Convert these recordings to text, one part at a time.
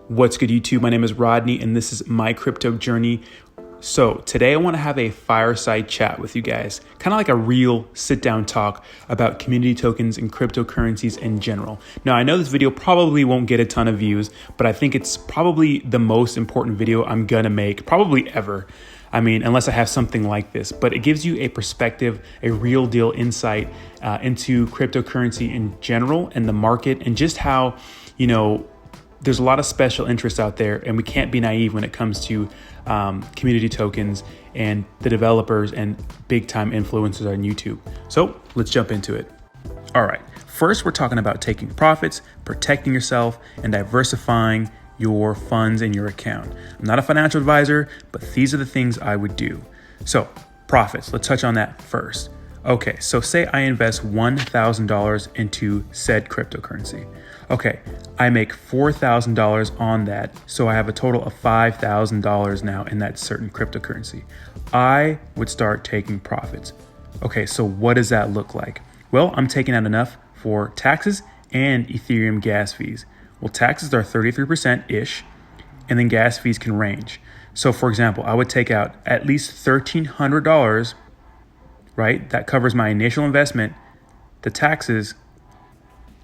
What's good, YouTube? My name is Rodney, and this is my crypto journey. So today I want to have a fireside chat with you guys, kind of like a real sit-down talk about community tokens and cryptocurrencies in general. Now, I know this video probably won't get a ton of views, but I think it's probably the most important video I'm gonna make, probably ever. I mean, unless I have something like this, but it gives you a perspective, a real deal insight into cryptocurrency in general and the market, and just how, there's a lot of special interests out there, and we can't be naive when it comes to community tokens and the developers and big time influencers on YouTube. So let's jump into it. All right. First, we're talking about taking profits, protecting yourself, and diversifying your funds in your account. I'm not a financial advisor, but these are the things I would do. So profits, let's touch on that first. Okay, so say I invest $1,000 into said cryptocurrency. Okay, I make $4,000 on that, so I have a total of $5,000 now in that certain cryptocurrency. I would start taking profits. Okay, so what does that look like? Well, I'm taking out enough for taxes and Ethereum gas fees. Well, taxes are 33%-ish, and then gas fees can range. So for example, I would take out at least $1,300, right? That covers my initial investment, the taxes,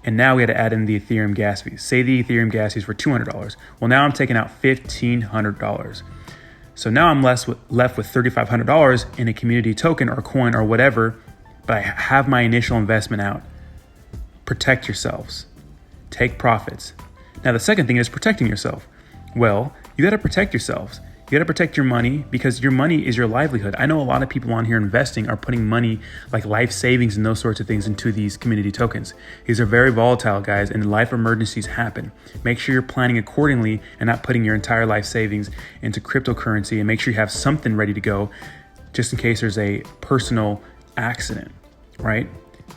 and now we had to add in the Ethereum gas fees. Say the Ethereum gas fees were $200. Well, now I'm taking out $1,500. So now I'm left with $3,500 in a community token or coin or whatever, but I have my initial investment out. Protect yourselves. Take profits. Now, the second thing is protecting yourself. Well, you got to protect yourselves. You got to protect your money because your money is your livelihood. I know a lot of people on here investing are putting money like life savings and those sorts of things into these community tokens. These are very volatile, guys, and life emergencies happen. Make sure you're planning accordingly and not putting your entire life savings into cryptocurrency, and make sure you have something ready to go just in case there's a personal accident, right?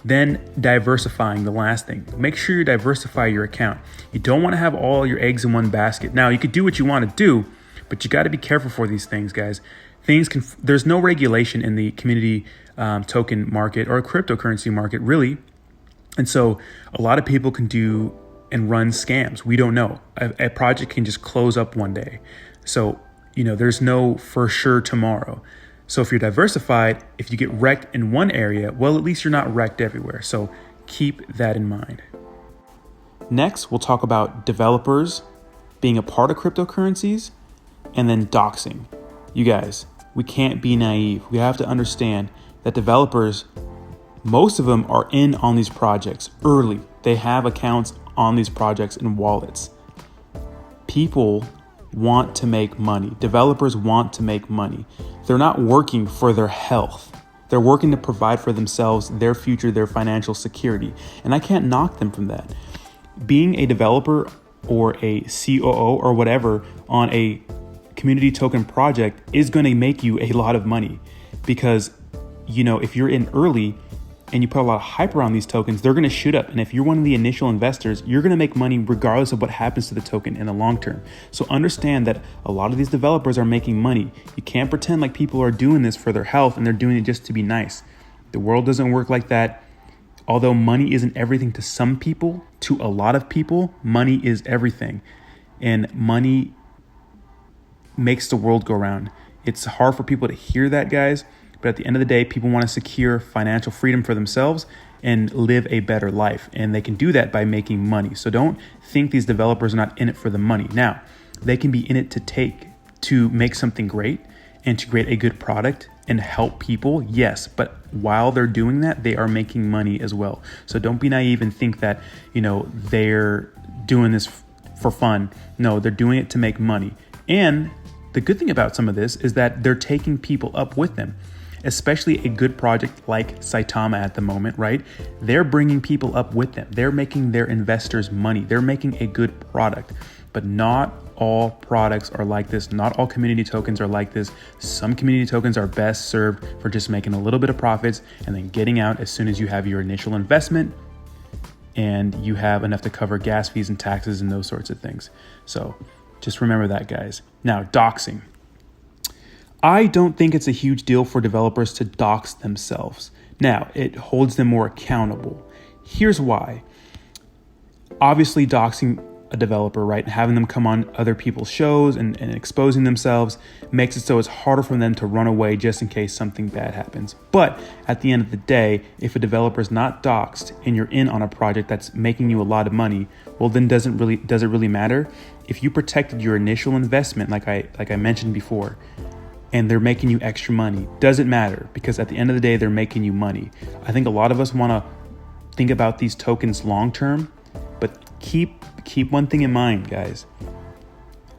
Then diversifying, the last thing. Make sure you diversify your account. You don't want to have all your eggs in one basket. Now, you could do what you want to do, but you got to be careful for these things, guys. There's no regulation in the community token market or cryptocurrency market, really. And so a lot of people can do and run scams. We don't know. A project can just close up one day. So, there's no for sure tomorrow. So if you're diversified, if you get wrecked in one area, well, at least you're not wrecked everywhere. So keep that in mind. Next, we'll talk about developers being a part of cryptocurrencies, and then doxing. You guys, we can't be naive. We have to understand that developers, most of them are in on these projects early. They have accounts on these projects and wallets. People want to make money. Developers want to make money. They're not working for their health. They're working to provide for themselves, their future, their financial security. And I can't knock them from that. Being a developer or a COO or whatever on a community token project is going to make you a lot of money because, if you're in early and you put a lot of hype around these tokens, they're going to shoot up. And if you're one of the initial investors, you're going to make money regardless of what happens to the token in the long term. So understand that a lot of these developers are making money. You can't pretend like people are doing this for their health and they're doing it just to be nice. The world doesn't work like that. Although money isn't everything to some people, to a lot of people, money is everything. And money makes the world go round. It's hard for people to hear that, guys. But at the end of the day, people want to secure financial freedom for themselves and live a better life. And they can do that by making money. So don't think these developers are not in it for the money. Now, they can be in it to make something great and to create a good product and help people. Yes, but while they're doing that, they are making money as well. So don't be naive and think that, they're doing this for fun. No, they're doing it to make money. And the good thing about some of this is that they're taking people up with them, especially a good project like Saitama at the moment, right? They're bringing people up with them. They're making their investors money. They're making a good product, but not all products are like this. Not all community tokens are like this. Some community tokens are best served for just making a little bit of profits and then getting out as soon as you have your initial investment and you have enough to cover gas fees and taxes and those sorts of things. So just remember that, guys. Now, doxing. I don't think it's a huge deal for developers to dox themselves. Now, it holds them more accountable. Here's why. Obviously, doxing a developer, right? Having them come on other people's shows and exposing themselves makes it so it's harder for them to run away just in case something bad happens. But at the end of the day, if a developer is not doxxed and you're in on a project that's making you a lot of money, well, then does it really matter? If you protected your initial investment, like I mentioned before, and they're making you extra money, doesn't matter, because at the end of the day, they're making you money. I think a lot of us want to think about these tokens long term, but keep one thing in mind, guys.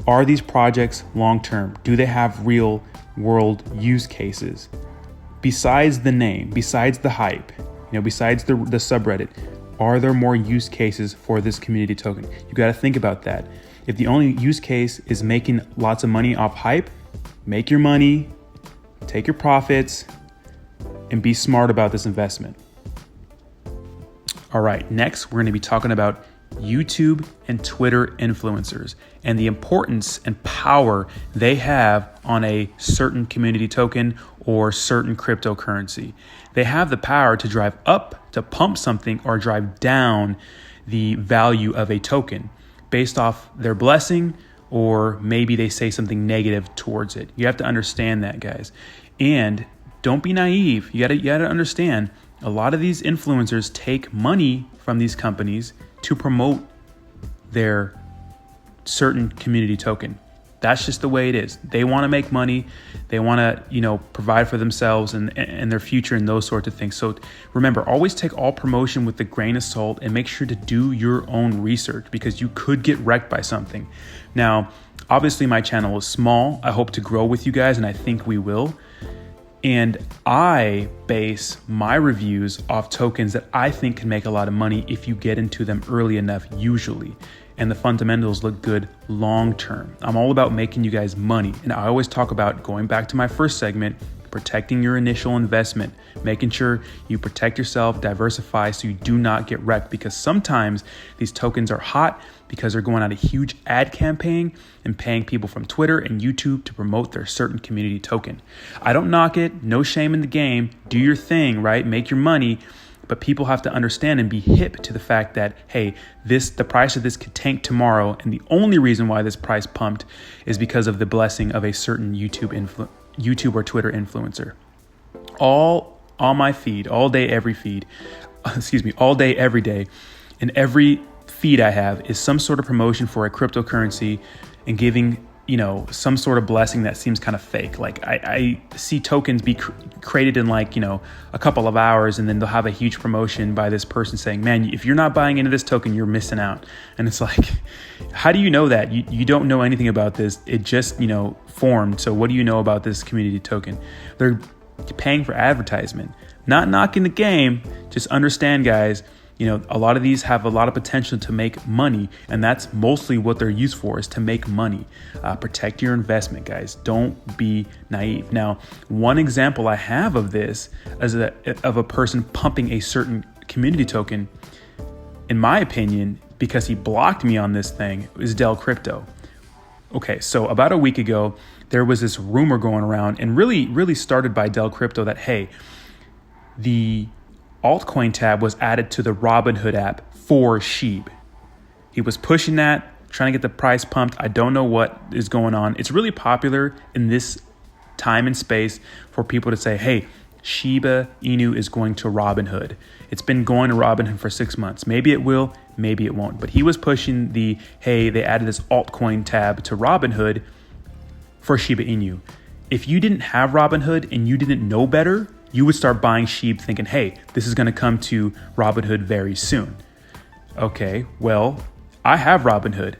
Are these projects long term? Do they have real world use cases? Besides the name, besides the hype, besides the subreddit, are there more use cases for this community token? You got to think about that. If the only use case is making lots of money off hype, make your money, take your profits, and be smart about this investment. All right, next we're going to be talking about YouTube and Twitter influencers and the importance and power they have on a certain community token or certain cryptocurrency. They have the power to drive up, to pump something, or drive down the value of a token based off their blessing, or maybe they say something negative towards it. You have to understand that, guys. And don't be naive. You gotta understand, a lot of these influencers take money from these companies to promote their certain community token. That's just the way it is. They want to make money. They want to, provide for themselves and their future and those sorts of things. So remember, always take all promotion with a grain of salt and make sure to do your own research, because you could get wrecked by something. Now, obviously my channel is small. I hope to grow with you guys, and I think we will. And I base my reviews off tokens that I think can make a lot of money if you get into them early enough, usually. And the fundamentals look good long term. I'm all about making you guys money. And I always talk about, going back to my first segment, protecting your initial investment, making sure you protect yourself, diversify so you do not get wrecked, because sometimes these tokens are hot because they're going on a huge ad campaign and paying people from Twitter and YouTube to promote their certain community token. I don't knock it, no shame in the game, do your thing, right? Make your money. But people have to understand and be hip to the fact that, hey, the price of this could tank tomorrow. And the only reason why this price pumped is because of the blessing of a certain YouTube or Twitter influencer. All on my feed, all day, every day. And every feed I have is some sort of promotion for a cryptocurrency and giving some sort of blessing that seems kind of fake. Like I see tokens be created in a couple of hours, and then they'll have a huge promotion by this person saying, man, if you're not buying into this token, you're missing out. And it's like, how do you know that? You don't know anything about this. It just, formed. So what do you know about this community token? They're paying for advertisement, not knocking the game. Just understand, guys, a lot of these have a lot of potential to make money, and that's mostly what they're used for, is to make money. Protect your investment, guys. Don't be naive. Now, one example I have of this of a person pumping a certain community token, in my opinion, because he blocked me on this thing, is Del Crypto. Okay, so about a week ago, there was this rumor going around, and really started by Del Crypto, that, hey, the altcoin tab was added to the Robinhood app for SHIB. He was pushing that, trying to get the price pumped. I don't know what is going on. It's really popular in this time and space for people to say, hey, Shiba Inu is going to Robinhood. It's been going to Robinhood for 6 months. Maybe it will, maybe it won't. But he was pushing hey, they added this altcoin tab to Robinhood for Shiba Inu. If you didn't have Robinhood and you didn't know better, you would start buying SHIB thinking, hey, this is going to come to Robinhood very soon. Okay, well, I have Robinhood,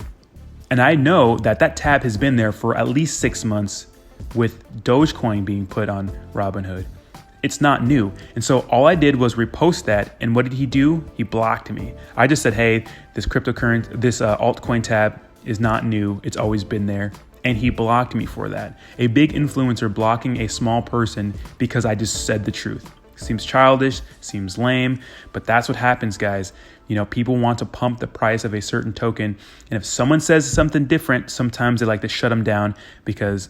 and I know that tab has been there for at least 6 months with Dogecoin being put on Robinhood. It's not new. And so all I did was repost that, and what did he do? He blocked me. I just said, hey, this altcoin tab is not new. It's always been there. And he blocked me for that. A big influencer blocking a small person because I just said the truth. Seems childish, seems lame, but that's what happens, guys. People want to pump the price of a certain token. And if someone says something different, sometimes they like to shut them down, because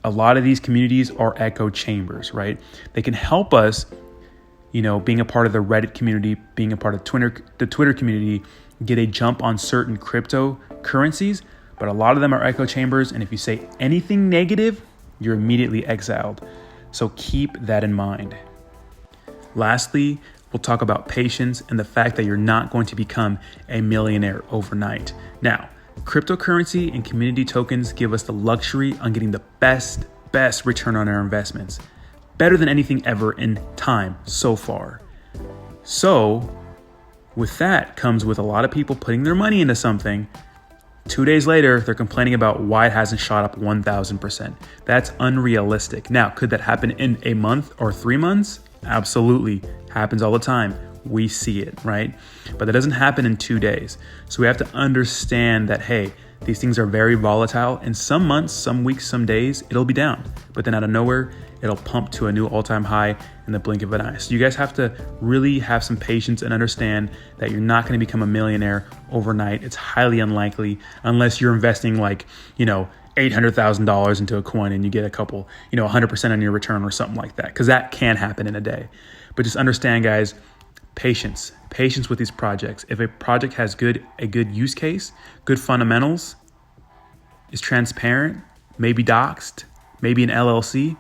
a lot of these communities are echo chambers, right? They can help us, being a part of the Reddit community, being a part of the Twitter community, get a jump on certain cryptocurrencies, but a lot of them are echo chambers. And if you say anything negative, you're immediately exiled. So keep that in mind. Lastly, we'll talk about patience and the fact that you're not going to become a millionaire overnight. Now, cryptocurrency and community tokens give us the luxury on getting the best return on our investments. Better than anything ever in time so far. So, with that comes with a lot of people putting their money into something. 2 days later, they're complaining about why it hasn't shot up 1,000%. That's unrealistic. Now, could that happen in a month or 3 months? Absolutely. Happens all the time. We see it, right? But that doesn't happen in 2 days. So we have to understand that, hey, these things are very volatile. In some months, some weeks, some days, it'll be down. But then out of nowhere, it'll pump to a new all-time high in the blink of an eye. So you guys have to really have some patience and understand that you're not going to become a millionaire overnight. It's highly unlikely unless you're investing like, $800,000 into a coin and you get a couple, 100% on your return or something like that, because that can happen in a day. But just understand, guys, patience with these projects. If a project has a good use case, good fundamentals, is transparent, maybe doxed, maybe an LLC,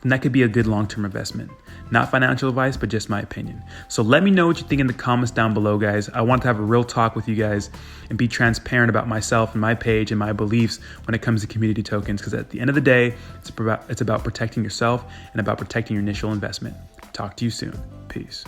then that could be a good long-term investment. Not financial advice, but just my opinion. So let me know what you think in the comments down below, guys. I want to have a real talk with you guys and be transparent about myself and my page and my beliefs when it comes to community tokens, because at the end of the day, it's about protecting yourself and about protecting your initial investment. Talk to you soon. Peace.